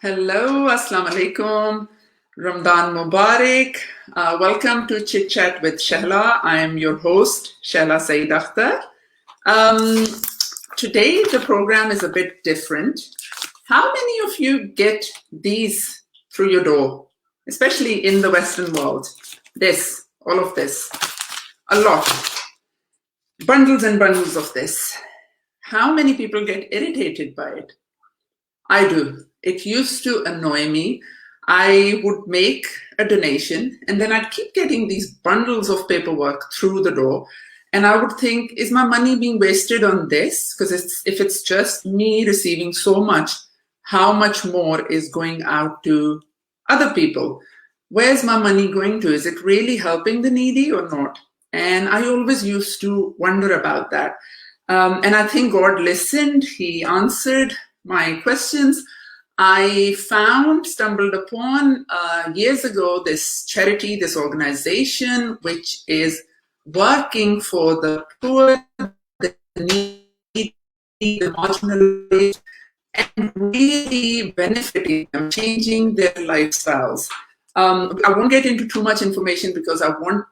Hello, Assalamu alaikum. Ramadan Mubarak. Welcome to Chit Chat with Shehla. I am your host, Shehla Saeed Akhtar. Today, the program is a bit different. How many of you get these through your door, especially in the Western world? All of this, a lot. Bundles and bundles of this. How many people get irritated by it? I do. It used to annoy me. I would make a donation and then I'd keep getting these bundles of paperwork through the door. And I would think, is my money being wasted on this? Because if it's just me receiving so much, how much more is going out to other people? Where's my money going to? Is it really helping the needy or not? And I always used to wonder about that. And I think God listened. He answered my questions. I stumbled upon years ago this charity, this organization, which is working for the poor, the needy, the marginalized, and really benefiting them, changing their lifestyles. I won't get into too much information because I want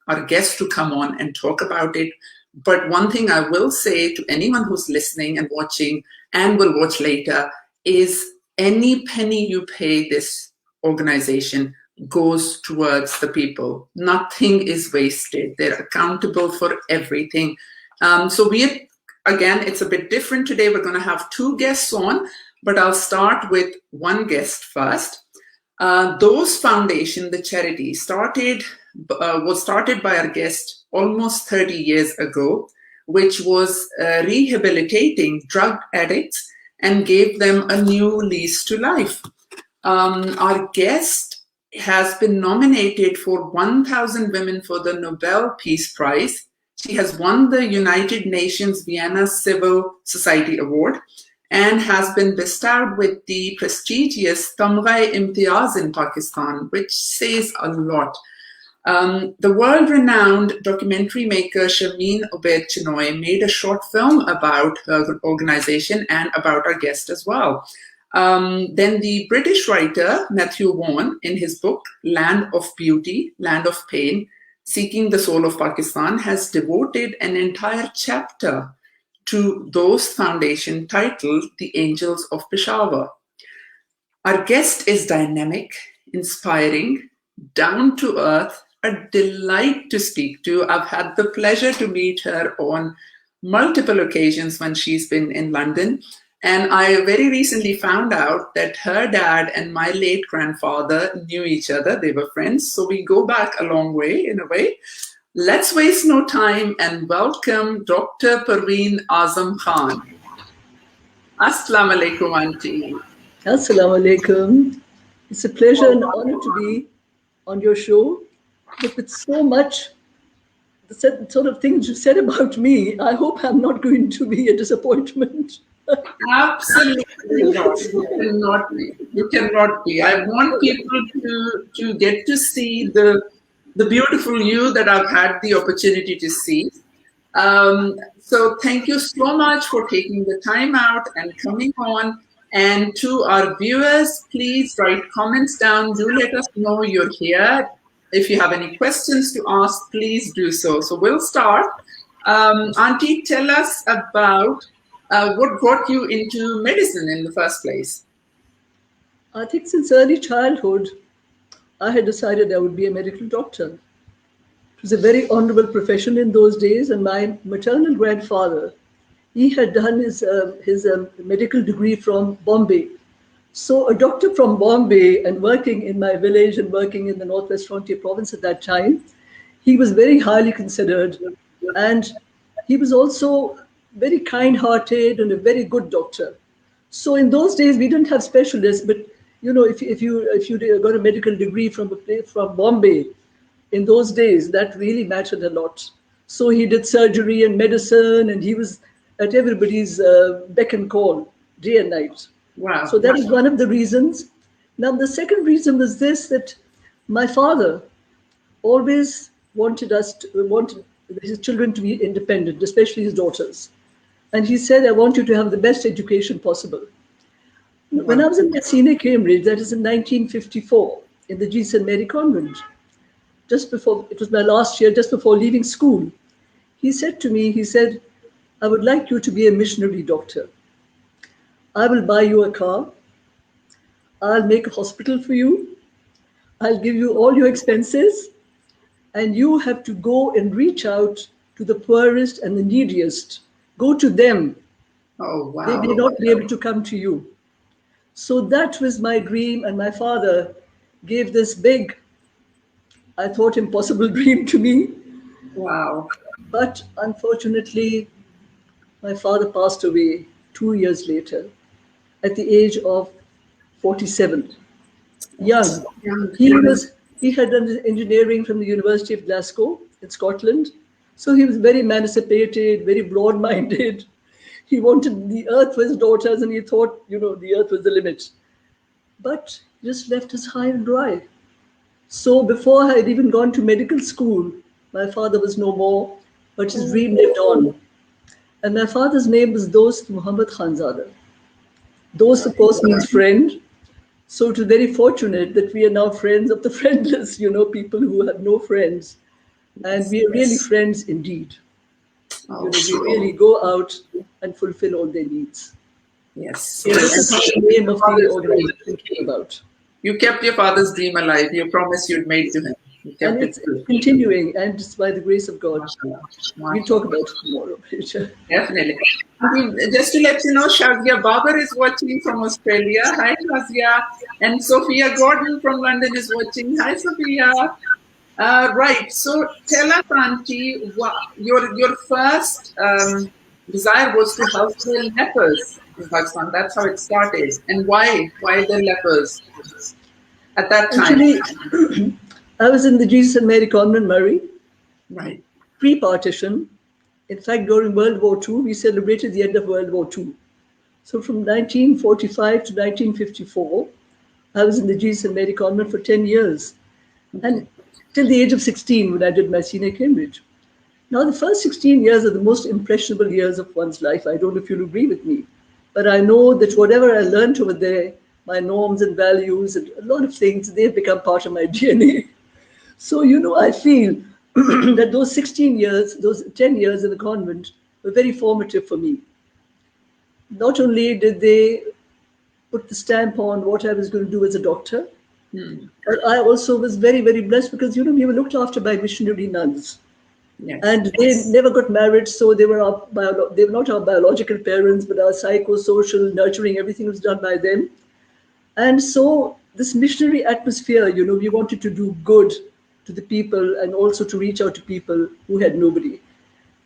our guests to come on and talk about it. But one thing I will say to anyone who's listening and watching and will watch later is any penny you pay this organization goes towards the people. Nothing is wasted. They're accountable for everything. So again, it's a bit different today. We're going to have two guests on, but I'll start with one guest first. Dost Foundation, the charity, was started by our guest almost 30 years ago, which was rehabilitating drug addicts and gave them a new lease to life. Our guest has been nominated for 1,000 Women for the Nobel Peace Prize. She has won the United Nations Vienna Civil Society Award and has been bestowed with the prestigious Tamgha-e-Imtiyaz in Pakistan, which says a lot. The world-renowned documentary maker Shameen Obaid Chinoy made a short film about her organization and about our guest as well. Then the British writer Matthew Vaughan, in his book Land of Beauty, Land of Pain, Seeking the Soul of Pakistan, has devoted an entire chapter to Dost Foundation titled The Angels of Peshawar. Our guest is dynamic, inspiring, down to earth, a delight to speak to. I've had the pleasure to meet her on multiple occasions when she's been in London. And I very recently found out that her dad and my late grandfather knew each other. They were friends. So we go back a long way, in a way. Let's waste no time and welcome Dr. Parveen Azam Khan. Assalamu alaikum, Auntie. Assalamu alaikum. It's a pleasure and honor to be on your show. But with so much, the sort of things you said about me, I hope I'm not going to be a disappointment. Absolutely not. You cannot be. You cannot be. I want people to get to see the beautiful you that I've had the opportunity to see. So thank you so much for taking the time out and coming on. And to our viewers, please write comments down. Do let us know you're here. If you have any questions to ask, please do so. So we'll start. Auntie, tell us about what got you into medicine in the first place. I think since early childhood, I had decided I would be a medical doctor. It was a very honorable profession in those days, and my maternal grandfather, he had done his medical degree from Bombay. So a doctor from Bombay and working in my village and working in the Northwest Frontier province at that time, he was very highly considered, and he was also very kind-hearted and a very good doctor. So in those days, we didn't have specialists, but you know, if you got a medical degree from Bombay, in those days, that really mattered a lot. So he did surgery and medicine, and he was at everybody's beck and call, day and night. Wow. So that is one of the reasons. Now, the second reason was this, that my father always wanted his children to be independent, especially his daughters. And he said, I want you to have the best education possible. When I was in my senior Cambridge, that is in 1954, in the G. St. Mary Convent, just before, it was my last year, just before leaving school, he said to me, he said, I would like you to be a missionary doctor. I will buy you a car. I'll make a hospital for you. I'll give you all your expenses. And you have to go and reach out to the poorest and the neediest. Go to them. Oh, They wow. may not be able to come to you. So that was my dream. And my father gave this big, I thought, impossible dream to me. Wow. But unfortunately, my father passed away 2 years later at the age of 47. Young. He had done engineering from the University of Glasgow in Scotland. So he was very emancipated, very broad-minded. He wanted the earth for his daughters, and he thought, the earth was the limit. But he just left us high and dry. So before I had even gone to medical school, my father was no more, but his dream lived on. And my father's name was Dost Muhammad Khanzada. Dost, of course, means friend. So it is very fortunate that we are now friends of the friendless, people who have no friends. And we are really friends indeed. Oh, We really go out and fulfill all their needs. yes. So this is how the name of the organization came about. You kept your father's dream alive. You promised you'd made to him. You kept And it's continuing, and it's by the grace of God. We'll talk about it tomorrow. Definitely. Just to let you know, Shazia Babar is watching from Australia. Hi, Shazia. And Sophia Gordon from London is watching. Hi, Sophia. Right. So tell us, Auntie, your first desire was to help the lepers in Pakistan. That's how it started. And why? Why the lepers at that time? Actually, I was in the Jesus and Mary Convent, Murray. Right. Pre-partition. In fact, during World War II, we celebrated the end of World War II. So from 1945 to 1954, I was in the Jesus and Mary Convent for 10 years. And till the age of 16, when I did my senior Cambridge. Now, the first 16 years are the most impressionable years of one's life. I don't know if you'll agree with me. But I know that whatever I learned over there, my norms and values and a lot of things, they've become part of my DNA. So, I feel that those 16 years, those 10 years in the convent were very formative for me. Not only did they put the stamp on what I was going to do as a doctor, but I also was very, very blessed because, we were looked after by missionary nuns. Yes. And they never got married, so they were not our biological parents, but our psychosocial nurturing, everything was done by them. And so this missionary atmosphere, we wanted to do good to the people and also to reach out to people who had nobody.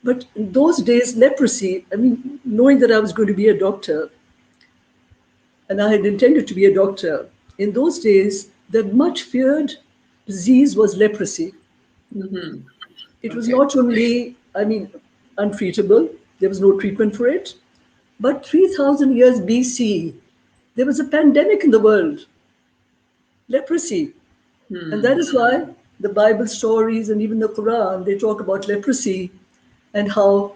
But in those days, leprosy, knowing that I was going to be a doctor, and I had intended to be a doctor, in those days, the much feared disease was leprosy. Mm-hmm. It was not only, untreatable, there was no treatment for it, but 3,000 years BC, there was a pandemic in the world, leprosy. And that is why the Bible stories and even the Quran, they talk about leprosy and how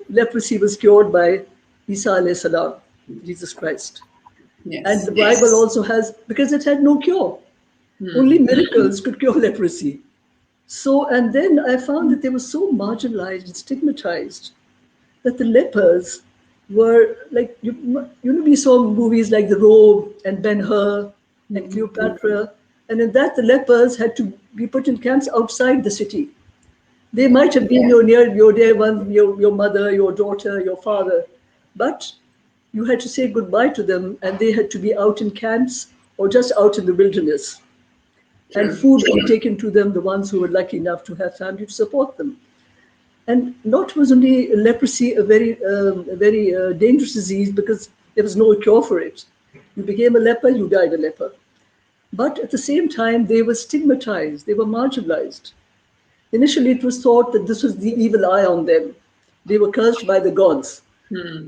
leprosy was cured by Isa alayhi salam, Jesus Christ. Yes. And the Bible also has, because it had no cure. Only miracles could cure leprosy. So, and then I found that they were so marginalized and stigmatized that the lepers were like, we saw movies like The Robe and Ben-Hur and Cleopatra. And in that, the lepers had to be put in camps outside the city. They might have been your dear one, your mother, your daughter, your father, but you had to say goodbye to them, and they had to be out in camps or just out in the wilderness. And food would be taken to them, the ones who were lucky enough to have family to support them. And not was only leprosy a very dangerous disease because there was no cure for it. You became a leper, you died a leper. But at the same time, they were stigmatized, they were marginalized. Initially, it was thought that this was the evil eye on them. They were cursed by the gods.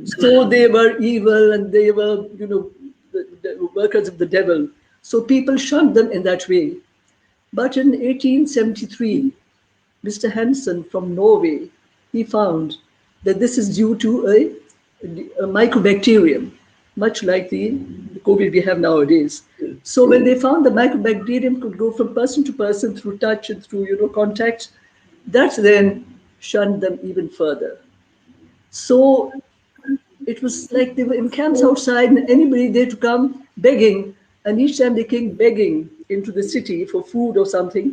So they were evil and they were, the workers of the devil. So people shunned them in that way. But in 1873, Mr. Hansen from Norway, he found that this is due to a mycobacterium, much like the COVID we have nowadays. So when they found the mycobacterium could go from person to person through touch and through contact, that then shunned them even further. So it was like they were in camps outside, and anybody there to come begging, and each time they came begging into the city for food or something,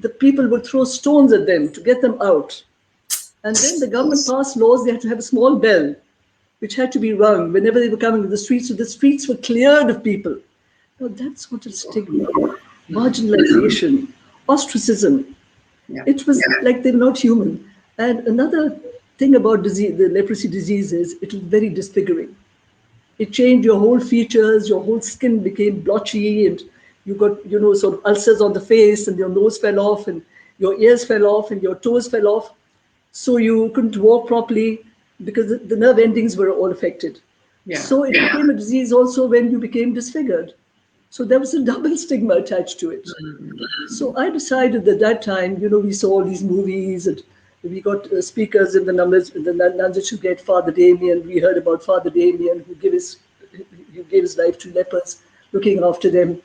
the people would throw stones at them to get them out. And then the government passed laws, they had to have a small bell, which had to be rung whenever they were coming to the streets, so the streets were cleared of people. Now that sort of stigma, marginalization, ostracism, Yeah. it was like they were not human. And another thing about disease, the leprosy disease, is it was very disfiguring. It changed your whole features, your whole skin became blotchy, and you got, sort of ulcers on the face, and your nose fell off, and your ears fell off, and your toes fell off. So you couldn't walk properly because the nerve endings were all affected. Yeah. So it became a disease also when you became disfigured. So there was a double stigma attached to it. So I decided at that time, we saw all these movies, and we got speakers in the numbers, in the nuns should get Father Damien. We heard about Father Damien who gave his life to lepers, looking after them.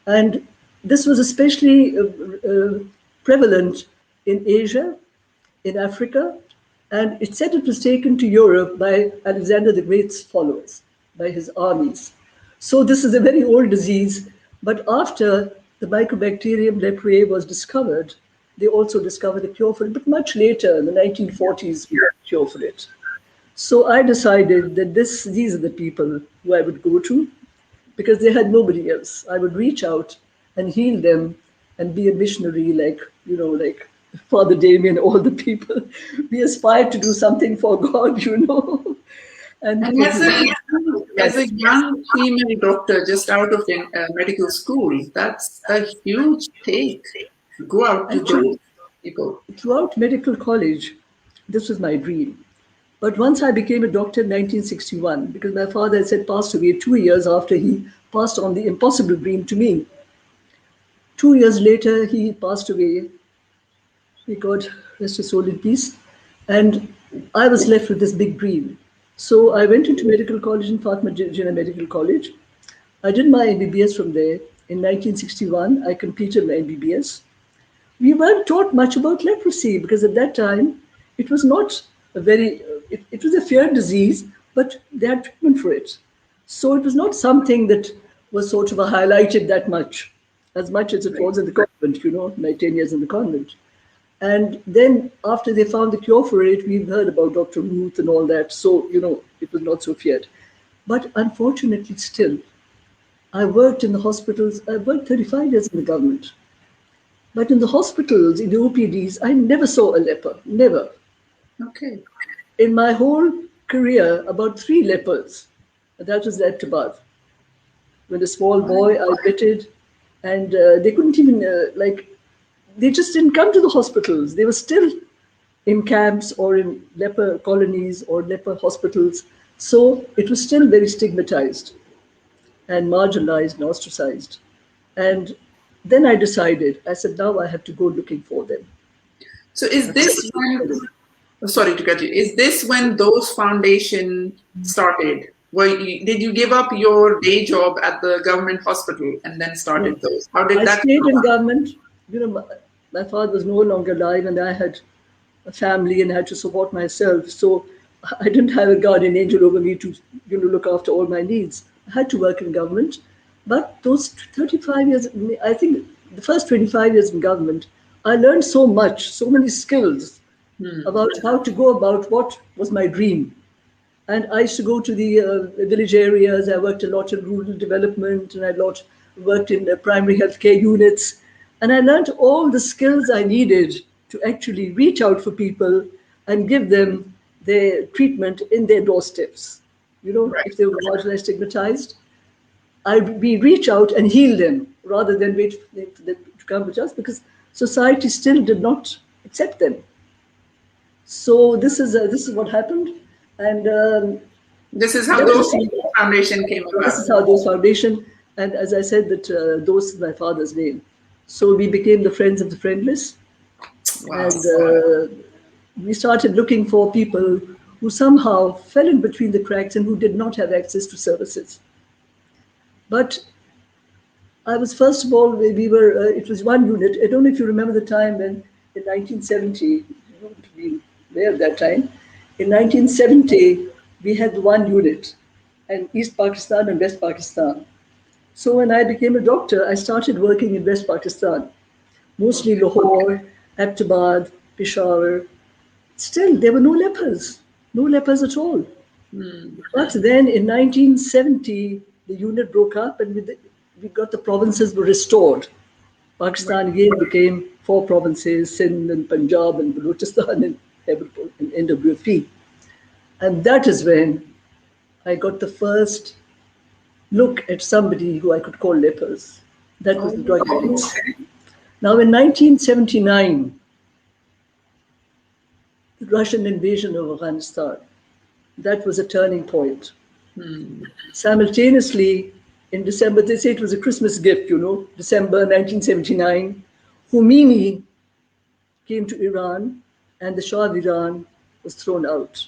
And this was especially prevalent in Asia, in Africa, and it said it was taken to Europe by Alexander the Great's followers, by his armies. So this is a very old disease, but after the Mycobacterium leprae was discovered, they also discovered a cure for it, but much later, in the 1940s, we got a cure for it. So I decided that these are the people who I would go to, because they had nobody else. I would reach out and heal them and be a missionary like Father Damien, all the people. We aspired to do something for God, And And as a young female doctor just out of medical school, that's a huge take. Go out to those people. throughout medical college, this was my dream. But once I became a doctor in 1961, because my father had said passed away 2 years after he passed on the impossible dream to me. 2 years later, he passed away. May God rest his soul in peace. And I was left with this big dream. So I went into medical college in Fatima Jinnah Medical College. I did my MBBS from there. In 1961, I completed my MBBS. We weren't taught much about leprosy because at that time, it was not a very, it was a feared disease, but they had treatment for it. So it was not something that was sort of highlighted that much as it was in the convent, my 10 years in the convent. And then after they found the cure for it, we've heard about Dr. Ruth and all that. So, it was not so feared. But unfortunately still, I worked in the hospitals. I worked 35 years in the government. But in the hospitals, in the OPDs, I never saw a leper, never. Okay. In my whole career, about 3 lepers. And that was at Tabad. When a small boy, I admitted, and they couldn't even, they just didn't come to the hospitals. They were still in camps or in leper colonies or leper hospitals. So it was still very stigmatized and marginalized and ostracized. And then I said, now I have to go looking for them. So is this when, sorry to cut you, is this when Dost Foundation started? Did you give up your day job at the government hospital and then started Dost? How did that? I stayed in government. My father was no longer alive, and I had a family and I had to support myself. So I didn't have a guardian angel over me to look after all my needs. I had to work in government. But those 35 years, I think the first 25 years in government, I learned so much, so many skills about how to go about what was my dream. And I used to go to the village areas. I worked a lot in rural development, and I worked in primary healthcare units. And I learned all the skills I needed to actually reach out for people and give them their treatment in their doorsteps. If they were marginalized, stigmatized, we reach out and heal them rather than wait for them to come with us, because society still did not accept them. So this is what happened, and this is how Dost Foundation came about. This is how Dost Foundation, and as I said, that Dost is my father's name. So we became the Friends of the Friendless, and we started looking for people who somehow fell in between the cracks and who did not have access to services. But I was, first of all, we were, it was one unit. I don't know if you remember the time when in 1970, you wouldn't be there at that time. In 1970, we had one unit, and East Pakistan and West Pakistan. So when I became a doctor, I started working in West Pakistan, mostly Lahore, Abbottabad, Peshawar. Still, there were no lepers at all. But then in 1970, the unit broke up and we got the provinces were restored. Pakistan again became four provinces, Sindh and Punjab and Balochistan and NWP. And that is when I got the first look at somebody who I could call lepers. That was the drug addicts. Now in 1979, the Russian invasion of Afghanistan, that was a turning point. Simultaneously, in December, they say it was a Christmas gift, December 1979, Khomeini came to Iran and the Shah of Iran was thrown out.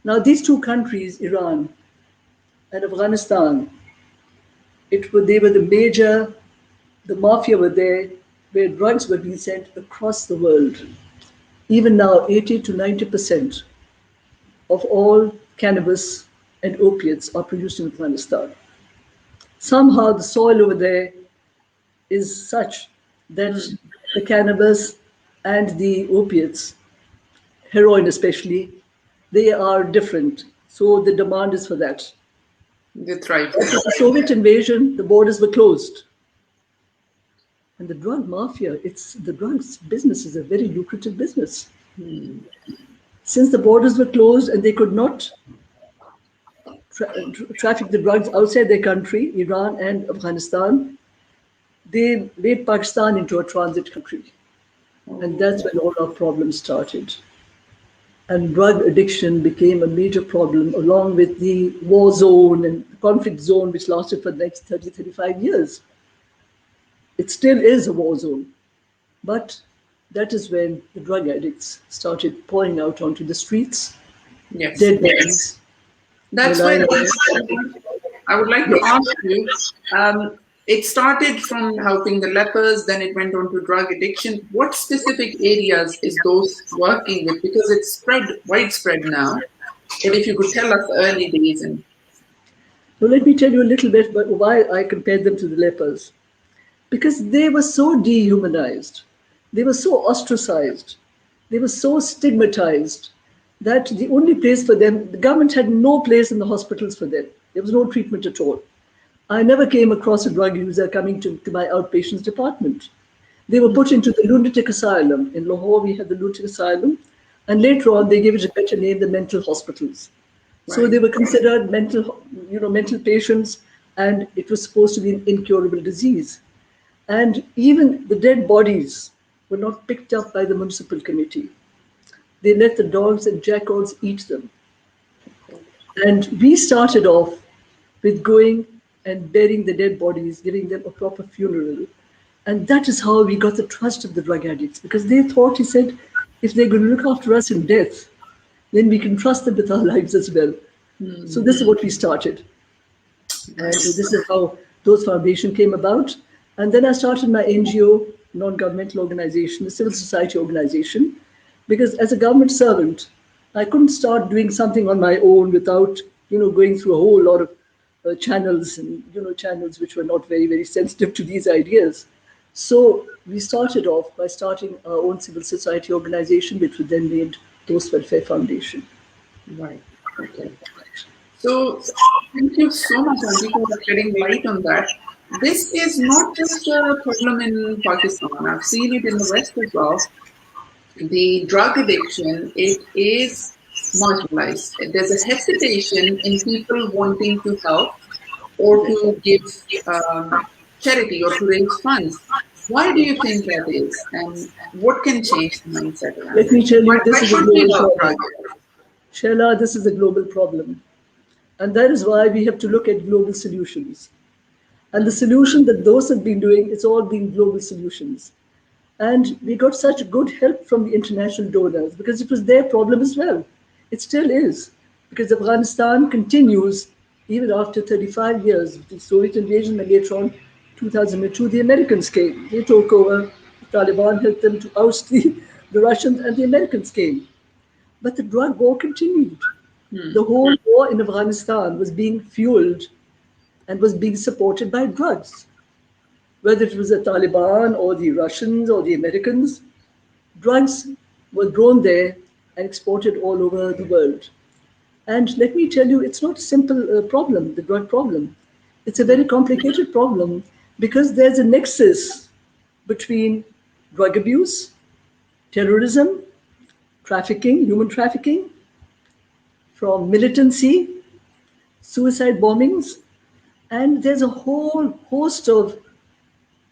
Now, these two countries, Iran and Afghanistan, they were the mafia were there, where drugs were being sent across the world. Even now, 80 to 90% of all cannabis and opiates are produced in Afghanistan. Somehow the soil over there is such that the cannabis and the opiates, heroin especially, they are different. So the demand is for that. That's right. After the Soviet invasion, the borders were closed. And the drug mafia, the drugs business is a very lucrative business. Since the borders were closed and they could not traffic the drugs outside their country, Iran and Afghanistan, they made Pakistan into a transit country. And that's when all our problems started. And drug addiction became a major problem, along with the war zone and conflict zone, which lasted for the next 30, 35 years. It still is a war zone. But that is when the drug addicts started pouring out onto the streets. Yes. Dead bodies. That's why I would like to ask you, it started from helping the lepers, then it went on to drug addiction. What specific areas is Dost working with? Because it's widespread now. But if you could tell us the early days. Well, let me tell you a little bit about why I compared them to the lepers. Because they were so dehumanized, they were so ostracized, they were so stigmatized that the only place for them, the government had no place in the hospitals for them. There was no treatment at all. I never came across a drug user coming to my outpatients department. They were put into the lunatic asylum. In Lahore, we had the lunatic asylum. And later on, they gave it a better name, the mental hospitals. Right. So they were considered mental patients, and it was supposed to be an incurable disease. And even the dead bodies were not picked up by the municipal committee. They let the dogs and jackals eat them. And we started off with going and burying the dead bodies, giving them a proper funeral. And that is how we got the trust of the drug addicts, because they thought, he said, if they're going to look after us in death, then we can trust them with our lives as well. So this is what we started. And this is how Dost Foundation came about. And then I started my NGO, non-governmental organization, a civil society organization, because as a government servant, I couldn't start doing something on my own without, going through a whole lot of channels and, channels which were not very, very sensitive to these ideas. So we started off by starting our own civil society organization, which was then named Dost Welfare Foundation. Right. Okay. So thank you so much, Auntie, for shedding light on that. This is not just a problem in Pakistan. I've seen it in the West as well. The drug addiction, it is marginalized. There's a hesitation in people wanting to help or to give charity or to raise funds. Why do you think that is? And what can change the mindset around Let me tell you, this is a global problem. Sheila, this is a global problem. And that is why we have to look at global solutions. And the solution that those have been doing, it's all been global solutions. And we got such good help from the international donors because it was their problem as well. It still is, because Afghanistan continues even after 35 years of the Soviet invasion and later on 2002, the Americans came. They took over. The Taliban helped them to oust the Russians, and the Americans came. But the drug war continued. The whole war in Afghanistan was being fueled and was being supported by drugs. Whether it was the Taliban or the Russians or the Americans, drugs were grown there and exported all over the world. And let me tell you, it's not a simple problem, the drug problem. It's a very complicated problem because there's a nexus between drug abuse, terrorism, trafficking, human trafficking, from militancy, suicide bombings, and there's a whole host of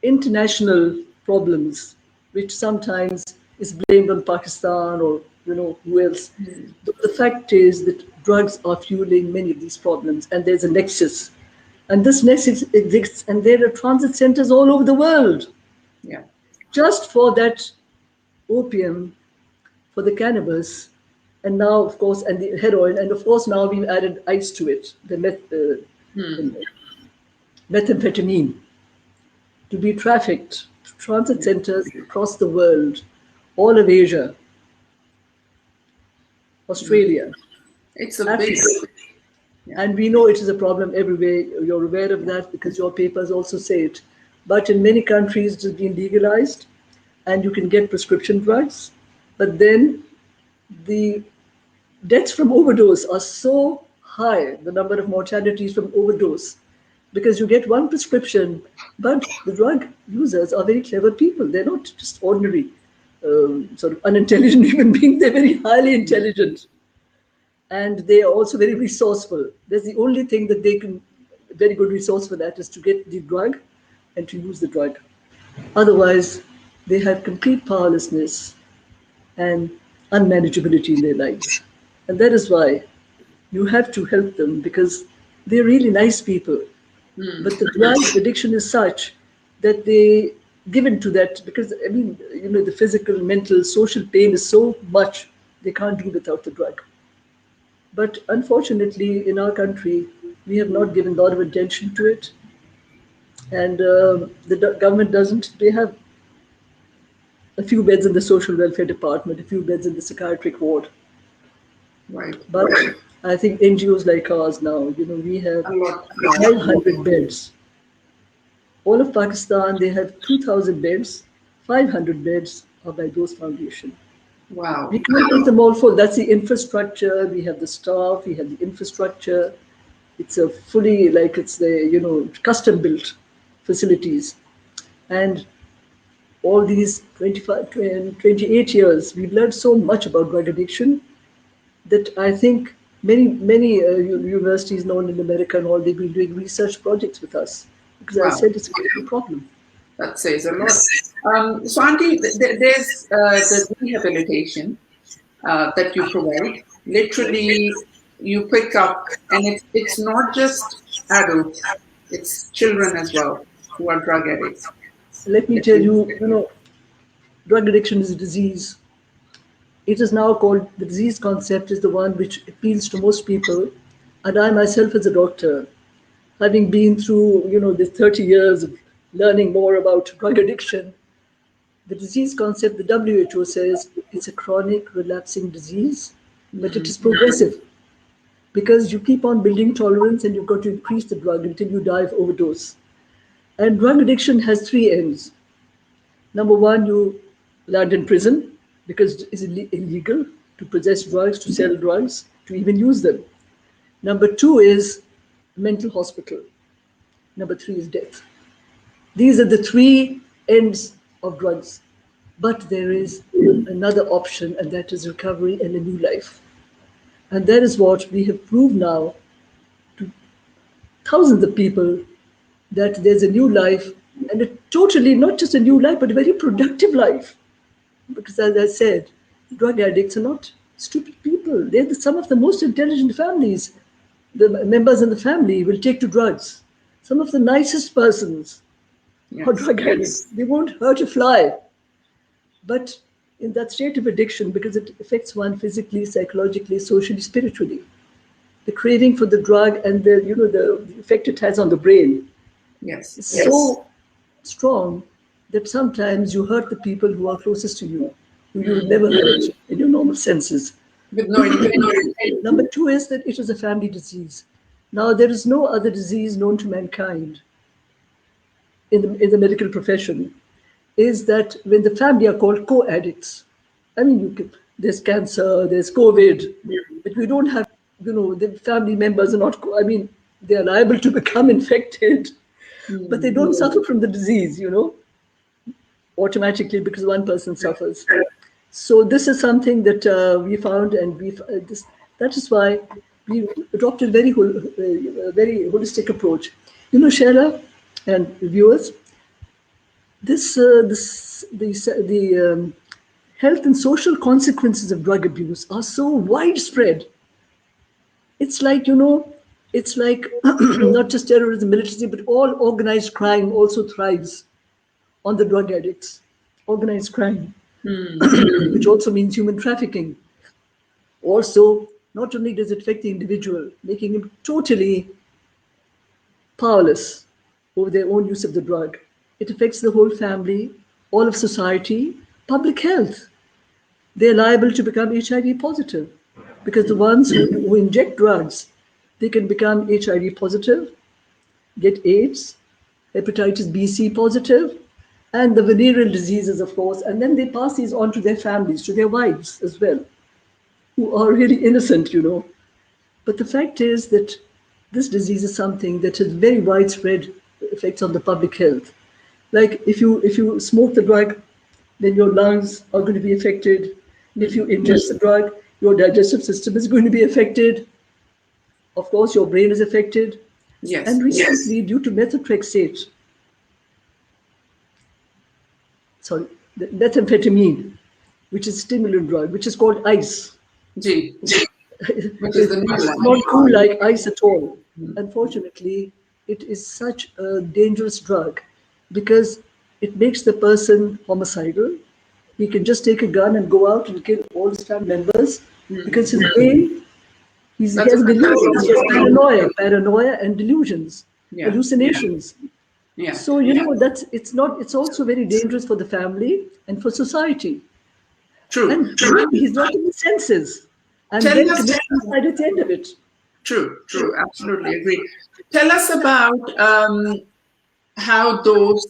international problems, which sometimes is blamed on Pakistan or who else. But the fact is that drugs are fueling many of these problems, and there's a nexus. And this nexus exists, and there are transit centers all over the world. Yeah. Just for that opium, for the cannabis, and now, of course, and the heroin, and of course, now we've added ice to it, the methamphetamine, to be trafficked to transit centers across the world, all of Asia, Australia, It's a Africa. big, And we know it is a problem everywhere. You're aware of that because your papers also say it. But in many countries, it has been legalized and you can get prescription drugs. But then the deaths from overdose are so high, the number of mortalities from overdose, because you get one prescription, but the drug users are very clever people. They're not just ordinary, sort of unintelligent human beings. They're very highly intelligent. And they are also very resourceful. That's the only thing that they can, very good resource for that is to get the drug and to use the drug. Otherwise, they have complete powerlessness and unmanageability in their lives. And that is why you have to help them because they're really nice people. But the drug addiction is such that they give in to that because, I mean, the physical, mental, social pain is so much, they can't do without the drug. But unfortunately, in our country, we have not given a lot of attention to it. And the government doesn't. They have a few beds in the social welfare department, a few beds in the psychiatric ward. right. But I think NGOs like ours now, we have A lot. 500 beds. All of Pakistan, they have 2,000 beds. 500 beds are by Dost Foundation. Wow. We can't make them all full. That's the infrastructure. We have the staff. We have the infrastructure. It's a fully, like it's the, custom built facilities. And all these 28 years, we've learned so much about drug addiction that I think many universities known in America and all, they've been doing research projects with us. Because Wow. I said it's a critical problem. That says a lot. So, Auntie, there's the rehabilitation that you provide. Literally, you pick up, and it's not just adults, it's children as well who are drug addicts. Let me tell you, drug addiction is a disease. It is now called, the disease concept is the one which appeals to most people. And I myself as a doctor, having been through, the 30 years of learning more about drug addiction, the disease concept, the WHO says it's a chronic relapsing disease, but it is progressive because you keep on building tolerance and you've got to increase the drug until you die of overdose. And drug addiction has three ends. Number one, you land in prison because it's illegal to possess drugs, to sell drugs, to even use them. Number two is mental hospital. Number three is death. These are the three ends of drugs. But there is another option, and that is recovery and a new life. And that is what we have proved now to thousands of people, that there's a new life, and a totally, not just a new life, but a very productive life. Because as I said, drug addicts are not stupid people. They're some of the most intelligent families. The members in the family will take to drugs. Some of the nicest persons are drug addicts. They won't hurt a fly. But in that state of addiction, because it affects one physically, psychologically, socially, spiritually, the craving for the drug and the effect it has on the brain Yes. is so strong that sometimes you hurt the people who are closest to you, who you would never hurt in your normal senses. With no intention. Number two is that it is a family disease. Now, there is no other disease known to mankind in the medical profession, is that when the family are called co-addicts. I mean, there's cancer, there's COVID, but we don't have, the family members are not, they are liable to become infected, but they don't suffer from the disease, automatically because one person suffers. So this is something that we found, and that is why we adopted a very holistic approach. Sheila and viewers, the health and social consequences of drug abuse are so widespread. It's like, it's like not just terrorism, military, but all organized crime also thrives on the drug addicts. Organized crime, which also means human trafficking. Also, not only does it affect the individual, making him totally powerless over their own use of the drug, it affects the whole family, all of society, public health. They're liable to become HIV positive because the ones who inject drugs, they can become HIV positive, get AIDS, hepatitis B, C positive, and the venereal diseases, of course, and then they pass these on to their families, to their wives as well, who are really innocent, But the fact is that this disease is something that has very widespread effects on the public health. Like if you smoke the drug, then your lungs are going to be affected. If you ingest the drug, your digestive system is going to be affected. Of course, your brain is affected. Yes. And recently, due to methotrexate, the methamphetamine, which is a stimulant drug, which is called ice. G. Which is the new one. Not cool like ice at all. Unfortunately, it is such a dangerous drug because it makes the person homicidal. He can just take a gun and go out and kill all his family members because his brain, he has delusions, he has paranoia and delusions, hallucinations. Yeah. So, it's also very dangerous for the family and for society. True. And he's not in his senses. And then commits suicide at the end of it. True. Absolutely agree. Tell us about how those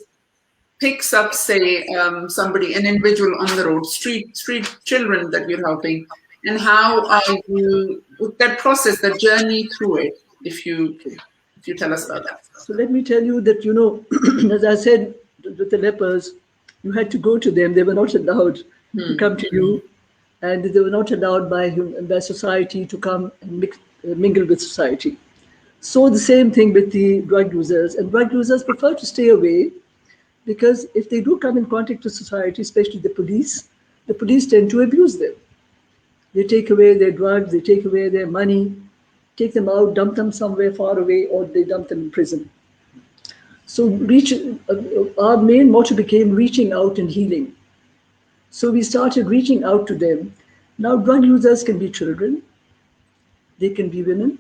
picks up, say, somebody, an individual on the road, street children that you're helping, and how are you, that process, that journey through it, if you tell us about that. So let me tell you that, as I said, with the lepers, you had to go to them. They were not allowed to come to you. And they were not allowed by society to come and mingle with society. So the same thing with the drug users. And drug users prefer to stay away because if they do come in contact with society, especially the police tend to abuse them. They take away their drugs, they take away their money, take them out, dump them somewhere far away, or they dump them in prison. So our main motto became reaching out and healing. So we started reaching out to them. Now drug users can be children, they can be women,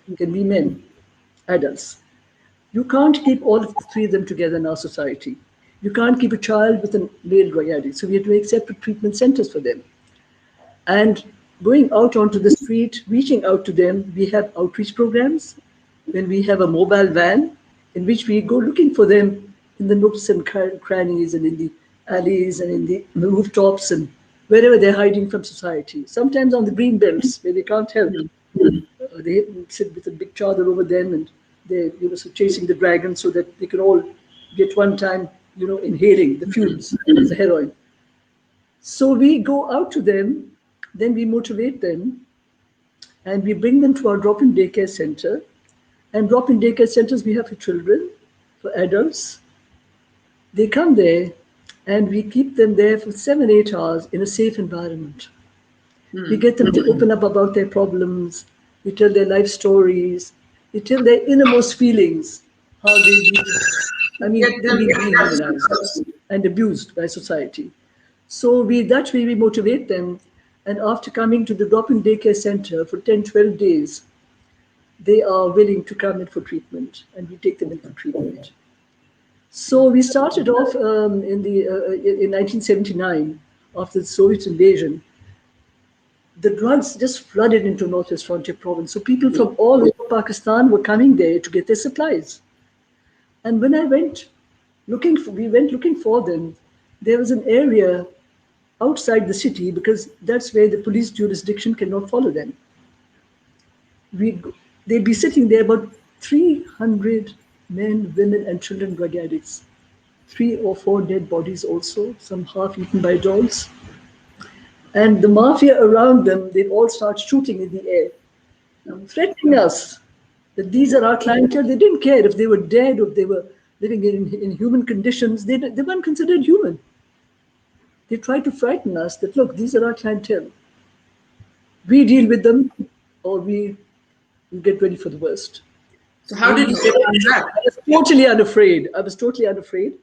they can be men, adults. You can't keep all of the three of them together in our society. You can't keep a child with a male drug addict. So we have to make separate treatment centers for them. And going out onto the street, reaching out to them, we have outreach programs. When we have a mobile van in which we go looking for them in the nooks and crannies and in the alleys and in the rooftops and wherever they're hiding from society. Sometimes on the green belts where they can't help. They sit with a big chadar over them and they're chasing the dragon so that they can all get one time, inhaling the fumes of the heroin. So we go out to them, then we motivate them and we bring them to our drop-in daycare center. And drop-in daycare centers we have for children, for adults. They come there and we keep them there for 7-8 hours in a safe environment. We get them to open up about their problems. We tell their life stories. We tell their innermost feelings, how they've been dehumanized and abused by society. So that way we motivate them. And after coming to the drop-in daycare center for 10, 12 days, they are willing to come in for treatment, and we take them in for treatment. So we started off in 1979, after the Soviet invasion. The drugs just flooded into Northwest Frontier Province. So people from all over Pakistan were coming there to get their supplies. And when we went looking for them, there was an area outside the city because that's where the police jurisdiction cannot follow them. They'd be sitting there, about 300 men, women, and children drug addicts. 3 or 4 dead bodies also, some half eaten by dogs. And the mafia around them, they'd all start shooting in the air, threatening us that these are our clientele. They didn't care if they were dead or if they were living in human conditions. They weren't considered human. They tried to frighten us that, look, these are our clientele. We deal with them, or we get ready for the worst. So how did you get on that? I was totally unafraid.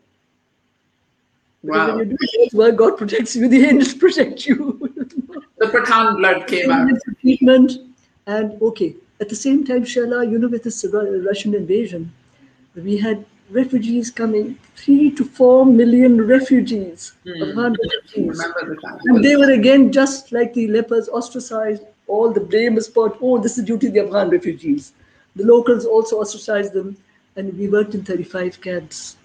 Because when you do God's work, God protects you, the angels protect you. The Pathan blood came out. Treatment. And okay, at the same time, Shaila, with this Russian invasion, we had refugees coming, 3 to 4 million refugees, Afghan refugees. And they were again, just like the lepers, ostracized. All the blame was put, this is due to the Afghan refugees. The locals also ostracized them, and we worked in 35 camps.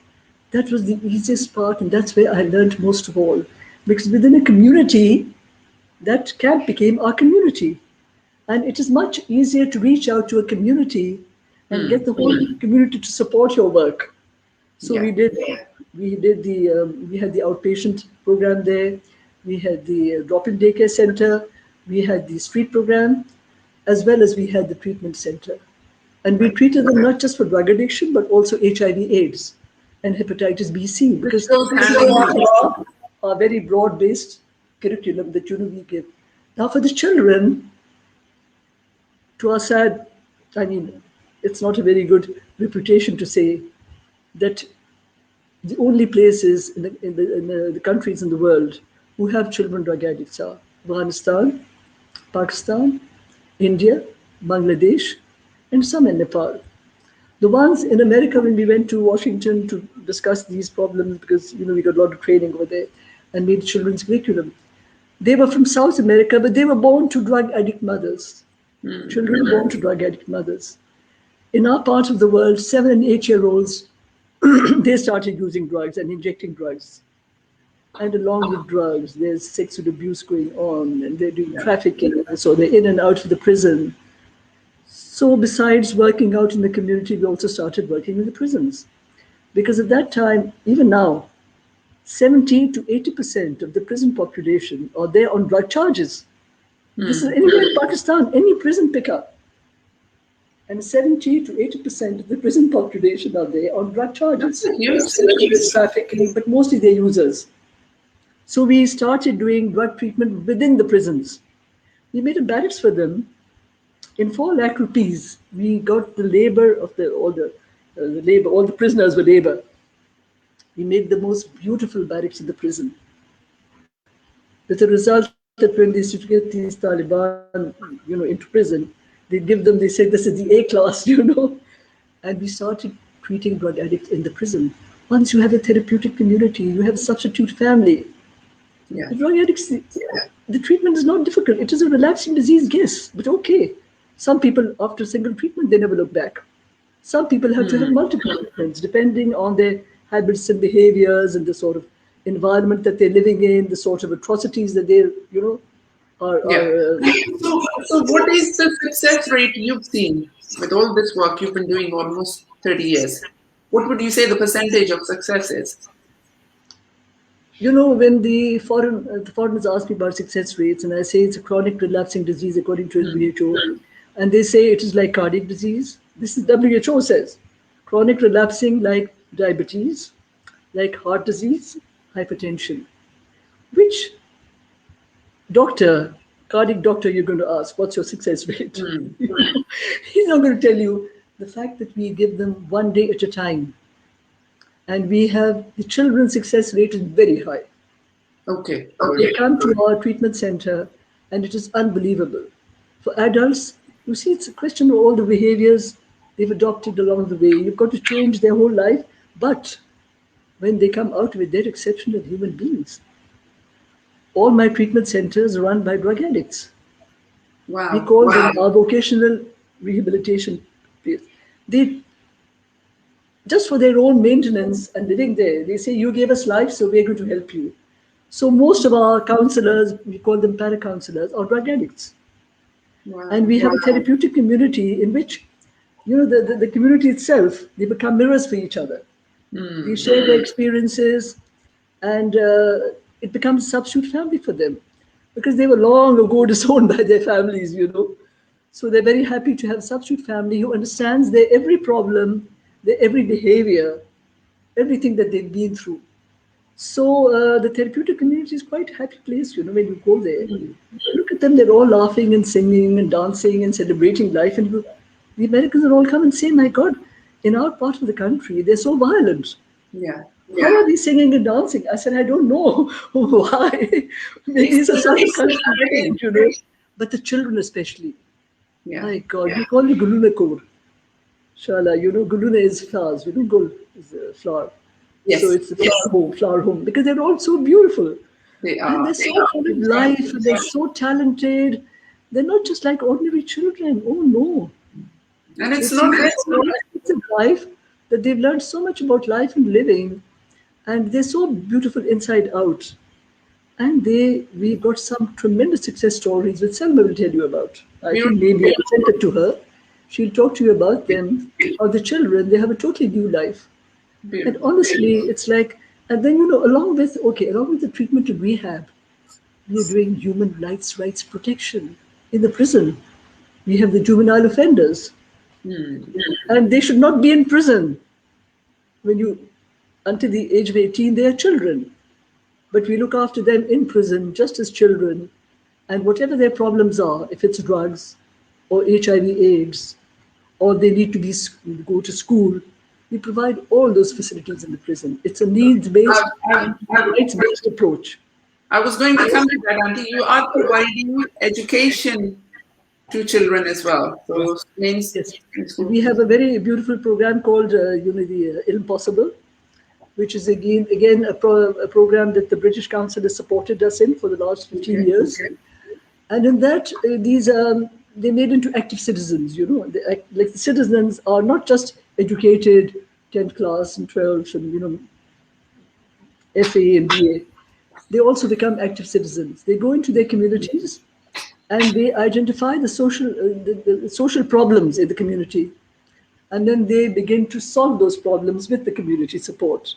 That was the easiest part, and that's where I learned most of all. Because within a community, that camp became our community. And it is much easier to reach out to a community and get the whole community to support your work. So we had the outpatient program there, we had the drop-in daycare center, we had the street program, as well as we had the treatment center. And we treated them not just for drug addiction, but also HIV/AIDS and hepatitis B, C, because are very broad-based curriculum that we give. Now for the children, to our sad, it's not a very good reputation to say that the only places in the countries in the world who have children drug addicts are Afghanistan, Pakistan, India, Bangladesh, and some in Nepal. The ones in America, when we went to Washington to discuss these problems, because we got a lot of training over there and made children's curriculum, they were from South America, but they were born to drug addict mothers. Children born to drug addict mothers. In our part of the world, 7 and 8-year-olds, they started using drugs and injecting drugs. And along with drugs, there's sexual abuse going on, and they're doing trafficking, so they're in and out of the prison. So besides working out in the community, we also started working in the prisons. Because at that time, even now, 70 to 80% of the prison population are there on drug charges. This is anywhere in Pakistan, any prison pickup. And 70 to 80% of the prison population are there on drug charges. Trafficking, but mostly they're users. So we started doing drug treatment within the prisons. We made a barracks for them. In 4 lakh rupees, we got the labor of all the prisoners were labor. We made the most beautiful barracks in the prison. With the result that when they used to get these Taliban, into prison, they said, this is the A class, And we started treating drug addicts in the prison. Once you have a therapeutic community, you have a substitute family. Yeah. The drug addicts, the treatment is not difficult. It is a relapsing disease, yes, but okay. Some people, after single treatment, they never look back. Some people have to have multiple treatments, depending on their habits and behaviors and the sort of environment that they're living in, the sort of atrocities that they're, So what is the success rate you've seen with all this work you've been doing almost 30 years? What would you say the percentage of success is? When the foreigners ask me about success rates, and I say it's a chronic relapsing disease according to WHO, and they say it is like cardiac disease. This is WHO says. Chronic relapsing like diabetes, like heart disease, hypertension. Which cardiac doctor you're going to ask, what's your success rate? He's not going to tell you the fact that we give them 1 day at a time. And we have the children's success rate is very high. Okay. They come to our treatment center and it is unbelievable. For adults, You see, it's a question of all the behaviors they've adopted along the way. You've got to change their whole life, but when they come out of it, they're exceptional human beings. All my treatment centers are run by drug addicts. We Wow. call them our vocational rehabilitation place. They, just for their own maintenance and living there, they say, you gave us life, so we're going to help you. So most of our counselors, we call them para-counselors, are drug addicts. And Wow. we have a therapeutic community in which, the community itself, they become mirrors for each other. They share their experiences, and it becomes a substitute family for them because they were long ago disowned by their families. So they're very happy to have a substitute family who understands their every problem, their every behavior, everything that they've been through. So the therapeutic community is quite a happy place, when you go there. Look at them, they're all laughing and singing and dancing and celebrating life. And the Americans will all come and say, my God, in our part of the country, they're so violent. Yeah. How are they singing and dancing? I said, I don't know why. Maybe it's a certain cultural but the children especially. Yeah. My God, we call it Guluna Kaur. Shala, Guluna is flowers, Gul is a flower. Yes. So it's the flower home, because they're all so beautiful. They And are. they're so full of life, and they're so talented. They're not just like ordinary children. Oh, no. And it's They've not seen so many aspects of life that they've learned so much about life and living, and they're so beautiful inside out. And we got some tremendous success stories which Selma will tell you about. I think maybe I sent it to her. She'll talk to you about them, how the children, they have a totally new life. And beautiful. honestly, it's like, and then, along with the treatment and rehab, we are doing human rights protection in the prison. We have the juvenile offenders, and they should not be in prison. Until the age of 18, they are children. But we look after them in prison just as children, and whatever their problems are, if it's drugs or HIV/AIDS, or they need to go to school, we provide all those facilities in the prison. It's a needs-based, rights-based approach. I was going to come to that, Auntie. You are providing education to children as well. So means Yes, we have a very beautiful program called, the Impossible, which is again a program that the British Council has supported us in for the last 15 years. And in that, they're made into active citizens. Like the citizens are not just educated 10th class and 12th and FA and BA. They also become active citizens. They go into their communities and they identify the social problems in the community, and then they begin to solve those problems with the community support.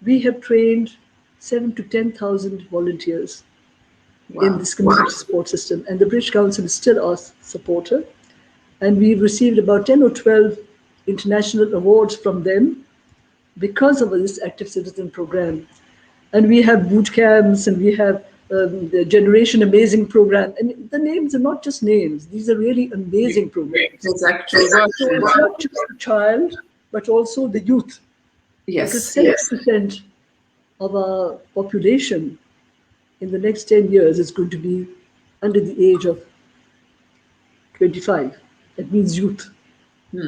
We have trained 7,000 to 10,000 volunteers in this community support system, and the British Council is still our supporter. And we've received about 10 or 12 international awards from them because of this active citizen program. And we have boot camps, and we have the Generation Amazing program. And the names are not just names; these are really amazing programs. it's actually So it's not just the child, but also the youth. Because 70% of our population in the next 10 years is going to be under the age of 25. That means youth.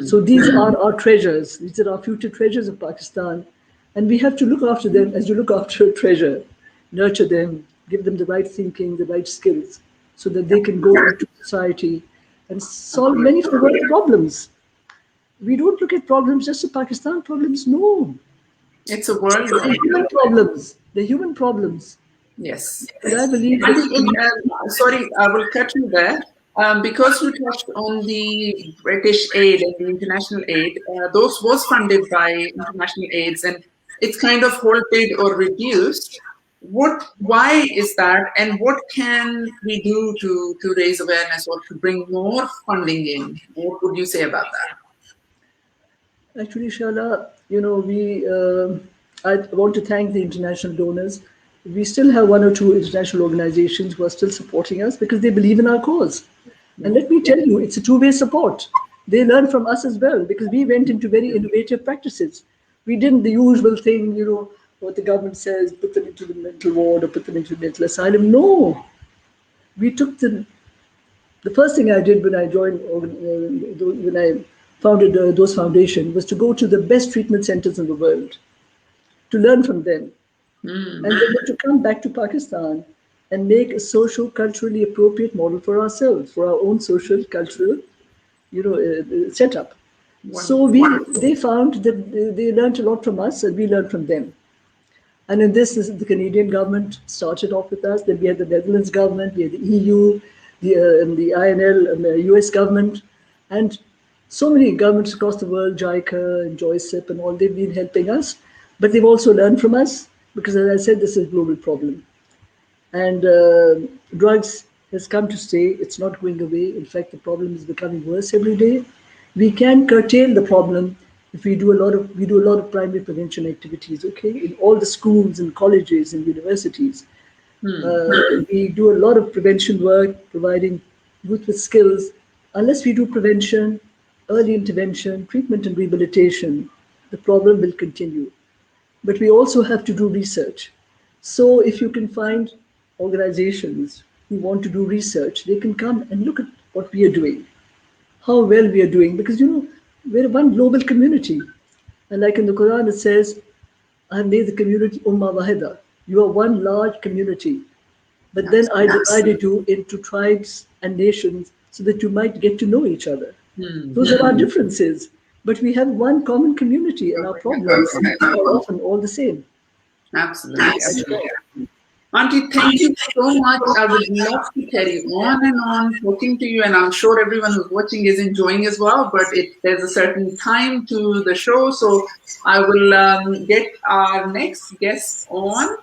So these are our treasures. These are our future treasures of Pakistan. And we have to look after them as you look after a treasure. Nurture them, give them the right thinking, the right skills, so that they can go into society and solve many of the world problems. We don't look at problems just as Pakistan problems. No. It's a world. They're human problems. They're human problems. Yes. And I believe sorry, I will cut you there. Because you touched on the British aid and the international aid, those was funded by international aids, and it's kind of halted or reduced. Why is that, and what can we do to raise awareness or to bring more funding in? What would you say about that? Actually, Shala, I want to thank the international donors. We still have one or two international organizations who are still supporting us because they believe in our cause. And let me tell you, it's a two-way support. They learn from us as well, because we went into very innovative practices. We didn't the usual thing, what the government says, put them into the mental ward or put them into mental asylum. No, we took the The first thing I did when I joined, when I founded Dost Foundation, was to go to the best treatment centers in the world to learn from them, and then to come back to Pakistan and make a social, culturally appropriate model for ourselves, for our own social, cultural, setup. So they found that they learned a lot from us, and we learned from them. And in this, the Canadian government started off with us. Then we had the Netherlands government, we had the EU, the INL, and the US government, and so many governments across the world, JICA and JOICIP and all, they've been helping us. But they've also learned from us because, as I said, this is a global problem. And drugs has come to stay. It's not going away. In fact, the problem is becoming worse every day. We can curtail the problem if we do a lot of primary prevention activities. Okay, in all the schools and colleges and universities, we do a lot of prevention work, providing youth with skills. Unless we do prevention, early intervention, treatment, and rehabilitation, the problem will continue. But we also have to do research. So if you can find organizations who want to do research, they can come and look at what we are doing, how well we are doing, because we're one global community. And like in the Quran, it says, I have made the community Ummah Wahida. You are one large community. But then I divided you into tribes and nations so that you might get to know each other. Those are our differences. But we have one common community, and our problems are often all the same. Absolutely. Auntie, thank you so much. I would love to carry on and on talking to you, and I'm sure everyone who's watching is enjoying as well, but there's a certain time to the show, so I will get our next guest on.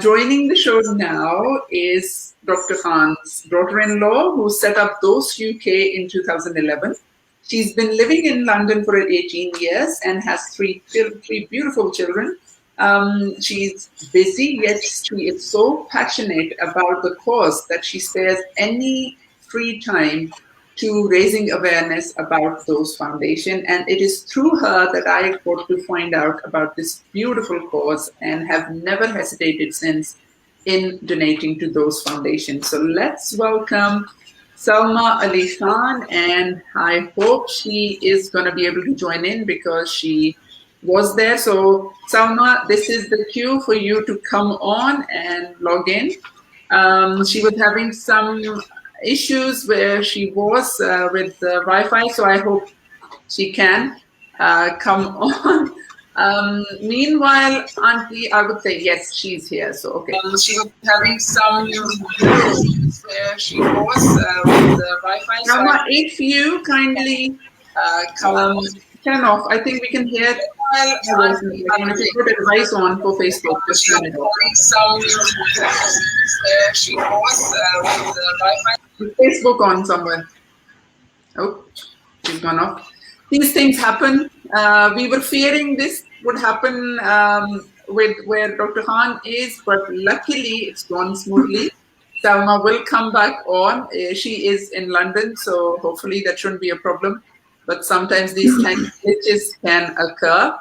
Joining the show now is Dr. Khan's daughter-in-law, who set up Dost UK in 2011. She's been living in London for 18 years and has three beautiful children. She's busy, yet she is so passionate about the cause that she spares any free time to raising awareness about Dost Foundation. And it is through her that I got to find out about this beautiful cause and have never hesitated since in donating to Dost Foundation. So let's welcome Salma Ali Khan, and I hope she is going to be able to join in because she was there. So Salma, this is the cue for you to come on and log in. She was having some issues where she was with the Wi-Fi, so I hope she can come on. Meanwhile, Auntie, I would say yes, she's here. So okay, she was having some issues where she was with the Wi-Fi. Salma, if you kindly turn off, I think we can hear it. Well, if you put advice on for Facebook, just turn it off. Some where she was with the Wi-Fi. Facebook on somewhere. Oh, she's gone off. These things happen. We were fearing this would happen with where Dr. Khan is, but luckily it's gone smoothly. Salma will come back on. She is in London, so hopefully that shouldn't be a problem. But sometimes these kind of glitches can occur.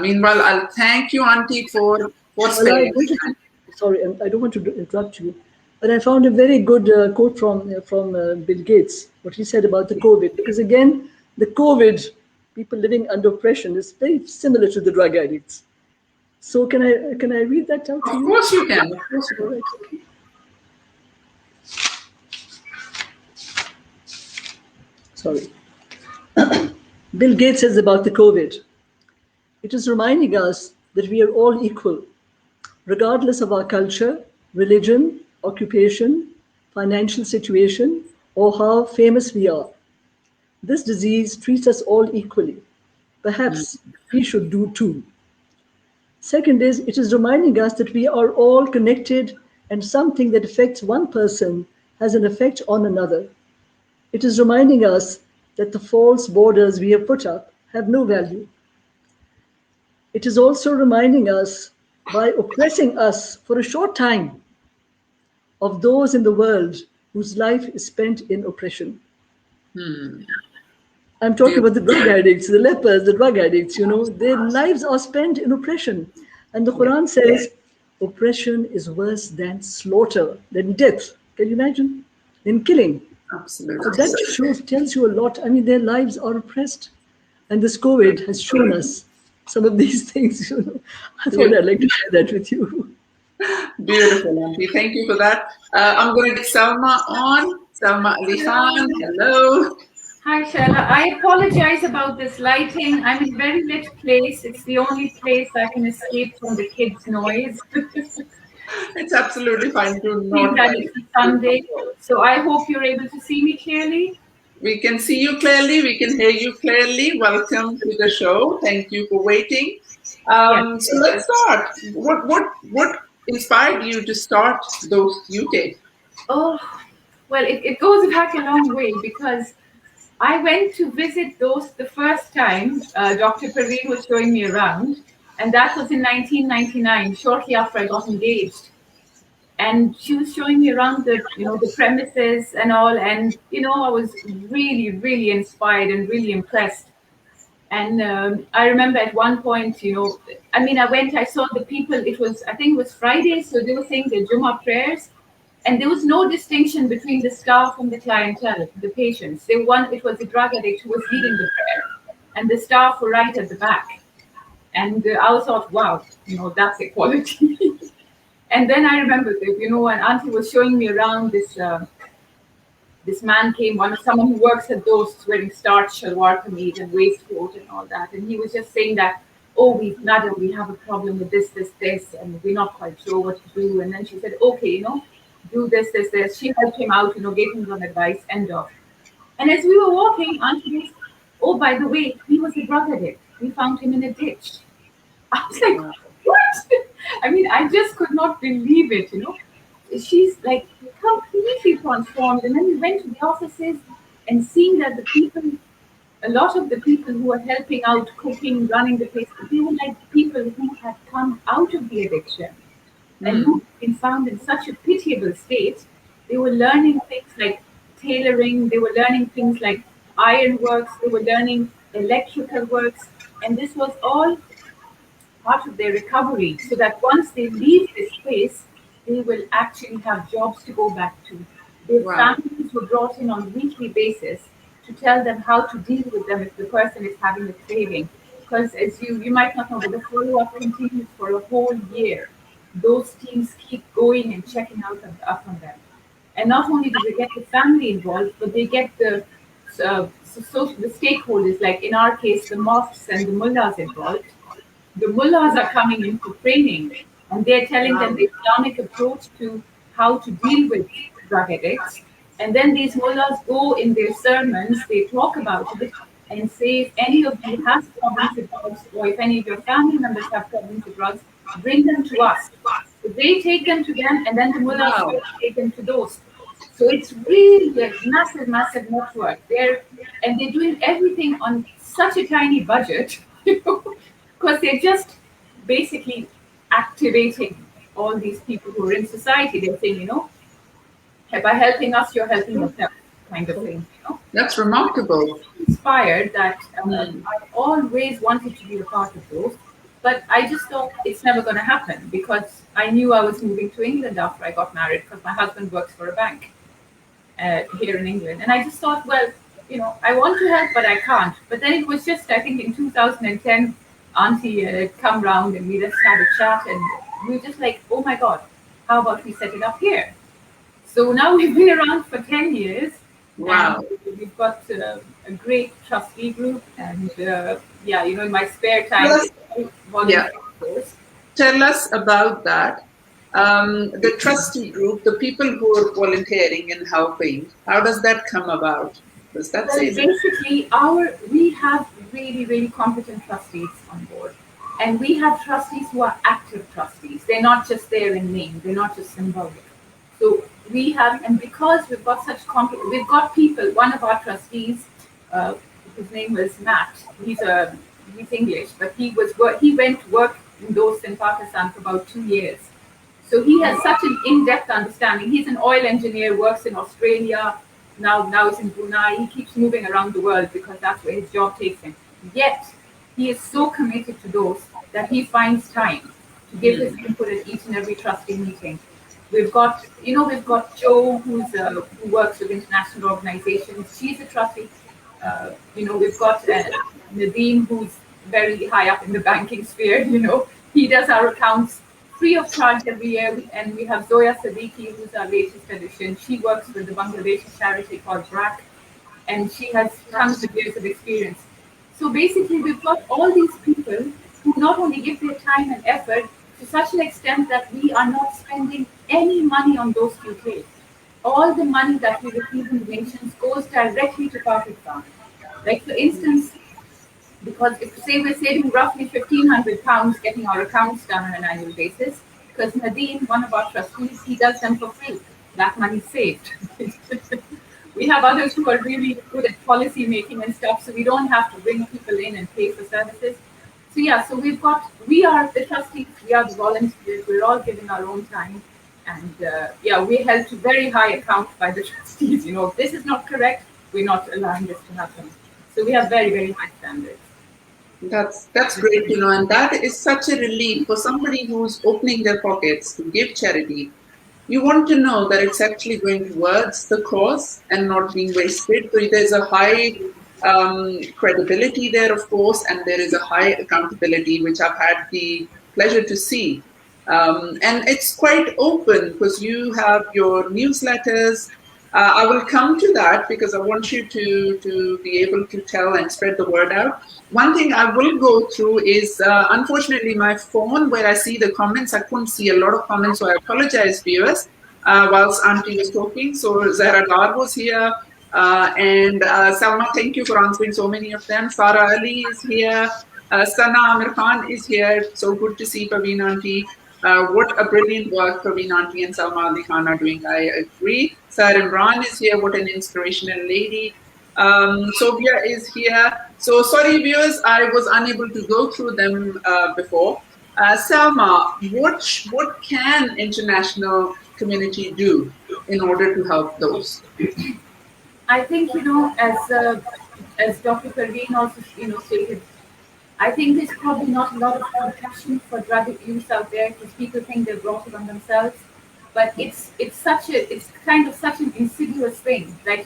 Meanwhile, I'll thank you, Auntie, for spending time. Sorry, I don't want to interrupt you, but I found a very good quote from Bill Gates, what he said about the COVID. Because again, the COVID, people living under oppression, is very similar to the drug addicts. So can I read that out to you? Of course you can. Of course you can. All right, okay. Sorry. Bill Gates says about the COVID, it is reminding us that we are all equal, regardless of our culture, religion, occupation, financial situation, or how famous we are. This disease treats us all equally. Perhaps we should do too. Second is, it is reminding us that we are all connected and something that affects one person has an effect on another. It is reminding us that the false borders we have put up have no value. It is also reminding us, by oppressing us for a short time, of those in the world whose life is spent in oppression. I'm talking about the drug addicts, the lepers, the drug addicts, their lives are spent in oppression. And the Quran says, oppression is worse than slaughter, than death. Can you imagine? in killing. So Absolutely. that tells you a lot. I mean, their lives are oppressed. And this COVID has shown us some of these things. I thought I'd like to share that with you. Beautiful, Auntie. Thank you for that. I'm going to get Salma on. Salma Ali Khan, hello. Hi, Shaila. I apologize about this lighting. I'm in a very lit place. It's the only place I can escape from the kids' noise. It's absolutely fine. Do See not that worry. it's a Sunday. So I hope you're able to see me clearly. We can see you clearly. We can hear you clearly. Welcome to the show. Thank you for waiting. Yes. So let's start. What inspired you to start Dost UK? Oh, well, it goes back a long way because I went to visit those the first time. Dr. Parveen was showing me around, and that was in 1999, shortly after I got engaged. And she was showing me around the premises and all, and I was really inspired and really impressed. And I remember at one point, I mean, I saw the people. I think it was Friday, so they were saying the Jummah prayers, and there was no distinction between the staff and the clientele, the patients. It was the drug addict who was leading the prayer, and the staff were right at the back. And I was thought, wow, that's equality. And then I remember that, when Auntie was showing me around this man came, someone who works at Dost, wearing starch, shalwar kameez and waistcoat and all that. And he was just saying that, oh, madam, we have a problem with this, and we're not quite sure what to do. And then she said, okay, do this. She helped him out, gave him some advice, end of. And as we were walking, Auntie goes, oh, by the way, he was a drug addict. We found him in a ditch. I was like, what? I mean, I just could not believe it. She's like completely transformed. And then we went to the offices and seeing that a lot of the people who were helping out, cooking, running the place, they were like people who had come out of the addiction and who had been found in such a pitiable state. They were learning things like tailoring, they were learning things like ironworks, they were learning electrical works, and this was all part of their recovery, so that once they leave this place, they will actually have jobs to go back to. Their families were brought in on a weekly basis to tell them how to deal with them if the person is having a craving. Because as you might not know, but the follow-up continues for a whole year. Those teams keep going and checking up on them. And not only do they get the family involved, but they get the stakeholders, like in our case, the mosques and the mullahs involved. The mullahs are coming in for training, and they're telling them the Islamic approach to how to deal with drug addicts. And then these mullahs go in their sermons, they talk about it and say, if any of you has problems with drugs, or if any of your family members have problems with drugs, bring them to us. So they take them to them, and then the mullahs take them to those. So it's really a massive network. And they're doing everything on such a tiny budget. Because they're just basically activating all these people who are in society. They're saying, by helping us, you're helping yourself, kind of thing. That's remarkable. Inspired that I always wanted to be a part of those, but I just thought it's never going to happen because I knew I was moving to England after I got married because my husband works for a bank here in England. And I just thought, well, I want to help, but I can't. But then it was just, I think in 2010, Auntie had come round and we just had a chat and we were just like, oh my God, how about we set it up here? So now we've been around for 10 years. Wow. And we've got a great trustee group and in my spare time, Tell us about that. The trustee group, the people who are volunteering and helping, how does that come about? Basically, we have really competent trustees on board, and we have trustees who are active trustees. They're not just there in name; they're not just symbolic. So we have, and because we've got we've got people. One of our trustees, his name was Matt. He's English, but he went to work in Dost in Pakistan for about 2 years. So he has such an in-depth understanding. He's an oil engineer, works in Australia. Now he's in Brunei. He keeps moving around the world because that's where his job takes him. Yet, he is so committed to those that he finds time to give his input at each and every trustee meeting. We've got, we've got Joe, who works with international organizations. She's a trustee. We've got Nadeem, who's very high up in the banking sphere. He does our accounts free of charge every year. And we have Zoya Siddiqui, who's our latest addition. She works with the Bangladeshi charity called BRAC, and she has tons of years of experience. So basically, we've got all these people who not only give their time and effort to such an extent that we are not spending any money on those UK. All the money that we receive in donations goes directly to Pakistan. Like, for instance, because if say we're saving roughly £1,500 getting our accounts done on an annual basis, because Nadeem, one of our trustees, he does them for free. That money's saved. We have others who are really good at policy making and stuff, so we don't have to bring people in and pay for services. So yeah, so we are the trustees, we are the volunteers, we're all giving our own time. And we're held to very high account by the trustees. If this is not correct, we're not allowing this to happen. So we have very, very high standards. That's great, and that is such a relief for somebody who's opening their pockets to give charity. You want to know that it's actually going towards the cause and not being wasted. So there's a high credibility there, of course, and there is a high accountability, which I've had the pleasure to see. And it's quite open because you have your newsletters. I will come to that because I want you to be able to tell and spread the word out. One thing I will go through is, unfortunately, my phone, where I see the comments, I couldn't see a lot of comments, so I apologize, viewers, whilst Auntie was talking. So Zahra Dar was here, and Salma, thank you for answering so many of them. Farah Ali is here. Sana Amir Khan is here. So good to see Parveen Auntie. What a brilliant work Parveen Auntie and Salma Ali Khan are doing. I agree. Sir Imran is here. What an inspirational lady. Sophia is here. So sorry, viewers, I was unable to go through them before. Salma, what can international community do in order to help those? I think, as Dr. Parveen also, stated, I think there's probably not a lot of compassion for drug abuse out there because people think they've brought it on themselves. But it's kind of such an insidious thing. Like,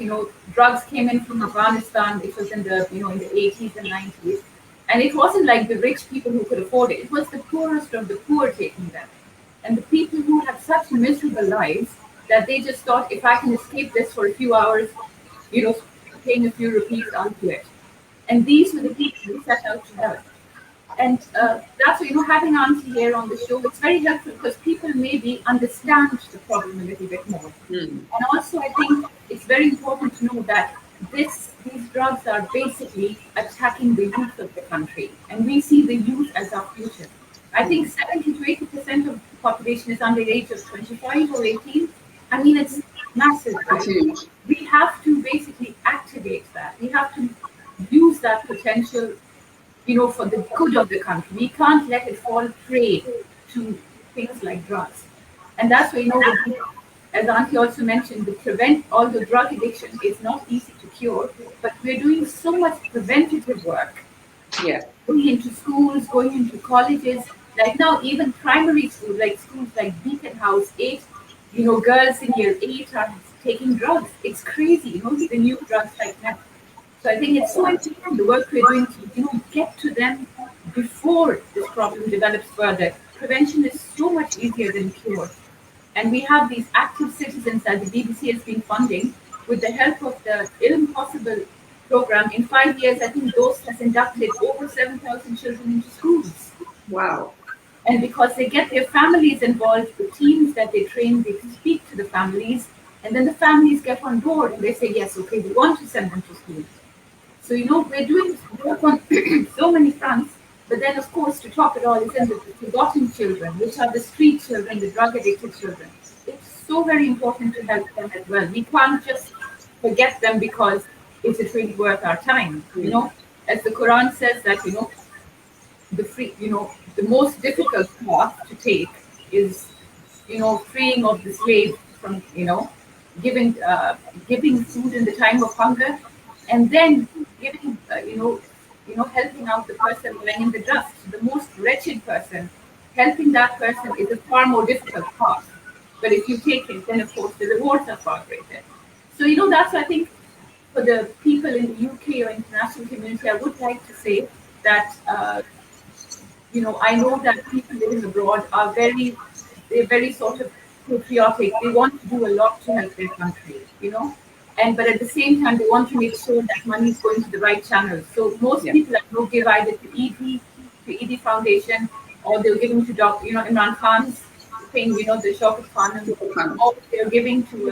drugs came in from Afghanistan. It was in the 80s and 90s, and it wasn't like the rich people who could afford it. It was the poorest of the poor taking them, and the people who had such miserable lives that they just thought, if I can escape this for a few hours, paying a few rupees, I'll do it. And these were the people who set out to help. And that's why, having Auntie here on the show, it's very helpful because people maybe understand the problem a little bit more. And also, I think it's very important to know that these drugs are basically attacking the youth of the country. And we see the youth as our future. I think 70 to 80% of the population is under the age of 25 or 18. I mean, it's massive. Right? Huge. We have to basically activate that. We have to use that potential, for the good of the country. We can't let it fall prey to things like drugs. And that's why, as Auntie also mentioned, all the drug addiction is not easy to cure, but we're doing so much preventative work. Yeah. Going into schools, going into colleges, like now even primary schools like Beacon House, 8, girls in year 8 are taking drugs. It's crazy, the new drugs like that. So I think it's so important, the work we're doing to, get to them before this problem develops further. Prevention is so much easier than cure. And we have these active citizens that the BBC has been funding with the help of the Ilm Possible program. In 5 years, I think Dost has inducted over 7,000 children into schools. Wow. And because they get their families involved, the teams that they train, they speak to the families, and then the families get on board and they say, yes, okay, we want to send them to school. So, we're doing work on so many fronts, but then, of course, to top it all is in the forgotten children, which are the street children, the drug-addicted children. It's so very important to help them as well. We can't just forget them because it's really worth our time, As the Quran says that, the most difficult path to take is, freeing of the slave from, giving food in the time of hunger, and then giving, helping out the person lying in the dust, the most wretched person. Helping that person is a far more difficult path. But if you take it, then of course the rewards are far greater. So, you know, that's, I think, for the people in the UK or international community, I would like to say that, you know, I know that people living abroad are they're very sort of patriotic. They want to do a lot to help their country, you know, and but at the same time, they want to make sure that money is going to the right channels. So most people I know give either to ED Foundation, or they're giving to you know, Imran Khan's thing, you know, the Shaukat Khan, or they're giving to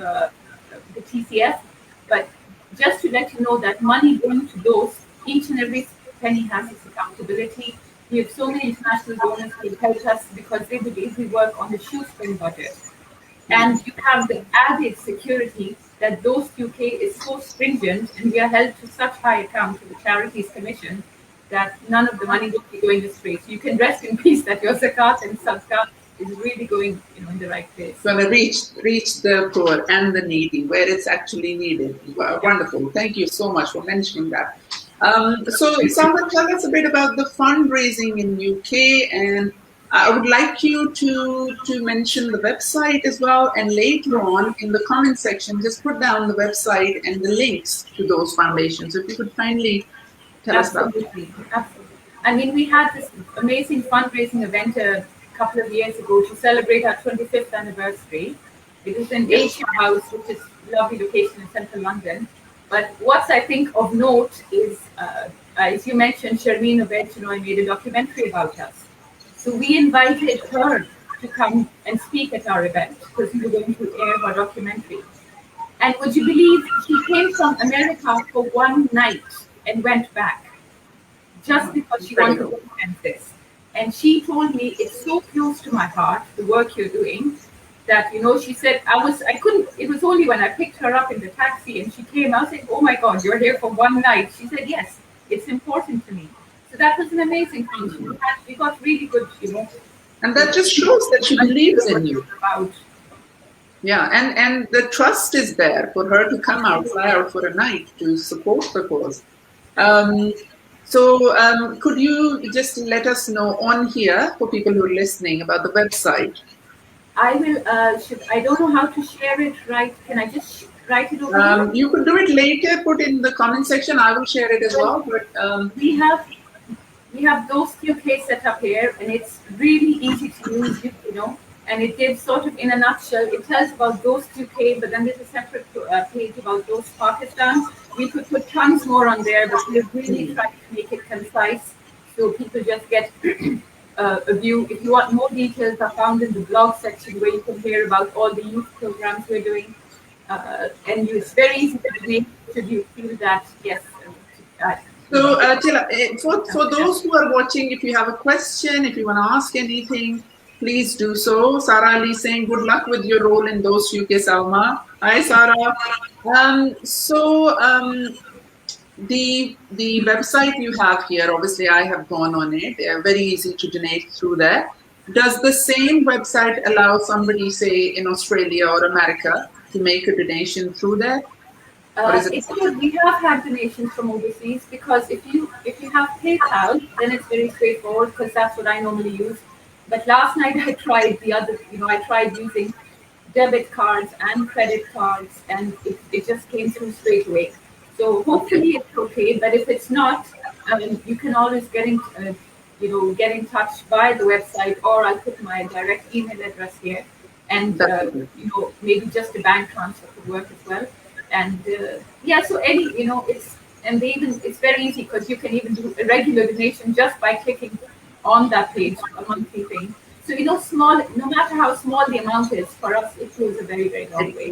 the TCS. But just to let you know that money going to those, each and every penny has its accountability. We have so many international donors who help us because they believe we work on the shoestring budget. And you have the added security that Dost UK is so stringent, and we are held to such high account to the Charities Commission that none of the money will be going astray. So you can rest in peace that your zakat and sadaqah is really going, you know, in the right place. Going to reach the poor and the needy where it's actually needed. Wonderful. Thank you so much for mentioning that. So, Samba, tell us a bit about the fundraising in UK, and I would like you to mention the website as well, and later on in the comment section, just put down the website and the links to those foundations. If you could kindly tell us about that. Absolutely. I mean, we had this amazing fundraising event a couple of years ago to celebrate our 25th anniversary. It was in Asia House, which is a lovely location in central London. But what's, I think, of note is, as you mentioned, Sharmeen Obed, you know, I made a documentary about us. So we invited her to come and speak at our event because we were going to air her documentary. And would you believe she came from America for one night and went back just because she wanted to document this. And she told me it's so close to my heart, the work you're doing, that, you know, she said, it was only when I picked her up in the taxi and she came, I was like, oh my God, you're here for one night. She said, yes, it's important to me. So that was an amazing thing. We got really good, you know. And that just shows that she believes in you. Yeah, and the trust is there for her to come out, fly out for a night to support the cause. So could you just let us know on here, for people who are listening, about the website? I will, I don't know how to share it, right? Can I just write it over here? You could do it later, put in the comment section. I will share it as well. But we have Dost UK set up here, and it's really easy to use, you know, and it gives sort of, in a nutshell, it tells about Dost UK, but then there's a separate page about Dost Pakistan. We could put tons more on there, but we've really tried to make it concise so people just get a view. If you want more details, are found in the blog section where you can hear about all the youth programs we're doing. And it's very easy to make should you feel that, yes. So, Tila, for those who are watching, if you have a question, if you want to ask anything, please do so. Sarah Ali saying, good luck with your role in Dost UK, Salma. Hi, Sarah. The website you have here, obviously I have gone on it. They are very easy to donate through there. Does the same website allow somebody, say, in Australia or America to make a donation through there? We have had donations from overseas, because if you have PayPal, then it's very straightforward, because that's what I normally use. But last night I tried I tried using debit cards and credit cards, and it just came through straight away. So hopefully it's okay. But if it's not, you can always get in touch by the website, or I'll put my direct email address here, and maybe just a bank transfer could work as well. And so it's very easy, because you can even do a regular donation just by clicking on that page, a monthly thing. So small, no matter how small the amount is, for us it goes a very, very long way.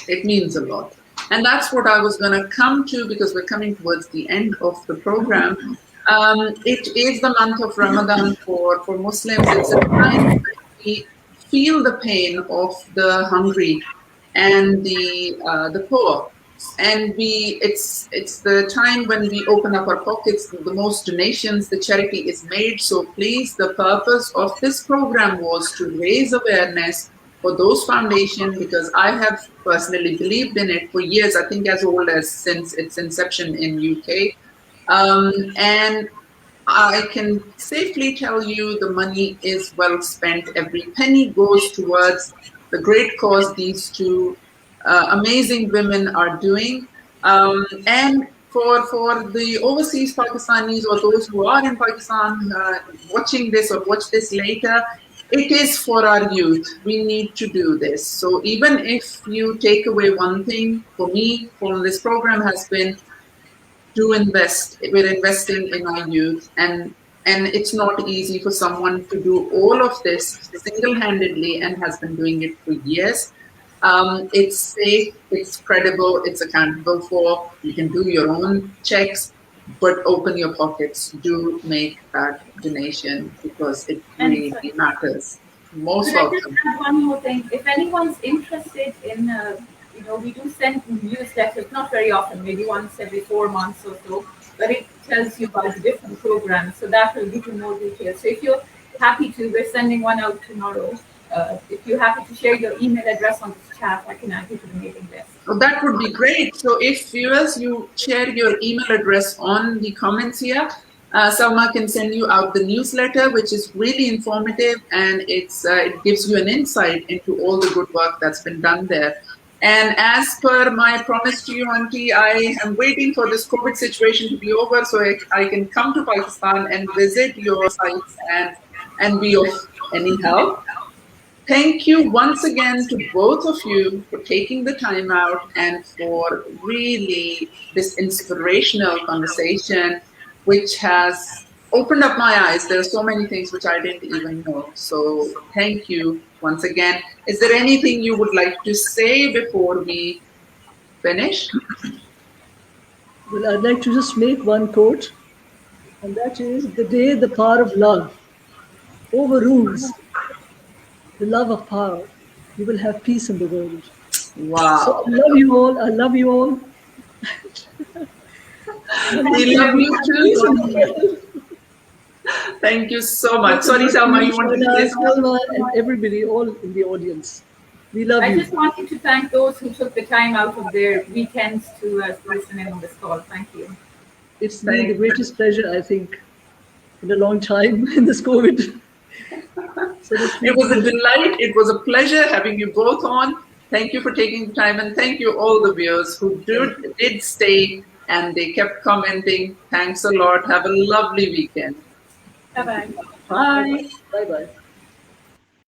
It means a lot, and that's what I was going to come to, because we're coming towards the end of the program. It is the month of Ramadan for Muslims. It's a time when we feel the pain of the hungry and the poor, and it's the time when we open up our pockets. The most donations, the charity is made. So please, the purpose of this program was to raise awareness for Dost Foundation, because I have personally believed in it for years. I think as old as since its inception in UK, and I can safely tell you the money is well spent. Every penny goes towards the great cause these two amazing women are doing. And for the overseas Pakistanis or those who are in Pakistan watching this or watch this later, it is for our youth. We need to do this. So even if you take away one thing, for me, from this program has been to invest. We're investing in our youth, and it's not easy for someone to do all of this single-handedly and has been doing it for years. It's safe, it's credible, it's accountable for. You can do your own checks, but open your pockets. Do make that donation because it really matters. Most Could I just welcome. add one more thing? If anyone's interested in, we do send newsletters, not very often, maybe once every 4 months or so, but it tells you about the different programs, so that will give you more details. So if you're happy to, we're sending one out tomorrow. If you're happy to share your email address on this chat, I can add you to the mailing list. Well, that would be great. So if viewers, you share your email address on the comments here, Salma can send you out the newsletter, which is really informative, and it gives you an insight into all the good work that's been done there. And as per my promise to you, Auntie, I am waiting for this COVID situation to be over so I can come to Pakistan and visit your sites and be of any help. Thank you once again to both of you for taking the time out and for really this inspirational conversation, which has opened up my eyes. There are so many things which I didn't even know. So thank you once again. Is there anything you would like to say before we finish? Well, I'd like to just make one quote, and that is, the day the power of love overrules the love of power, you will have peace in the world. Wow. So I love you all. I love you all. We love you too. Thank you so much. Sorry, Salma, you want to say something? And everybody, all in the audience. We love you. I just wanted to thank those who took the time out of their weekends to listen in on this call. Thank you. It's been the greatest pleasure, I think, in a long time in this COVID. So it was a delight. It was a pleasure having you both on. Thank you for taking the time, and thank you all the viewers who did stay and they kept commenting. Thanks a lot. Have a lovely weekend. Bye-bye. Bye. Bye-bye.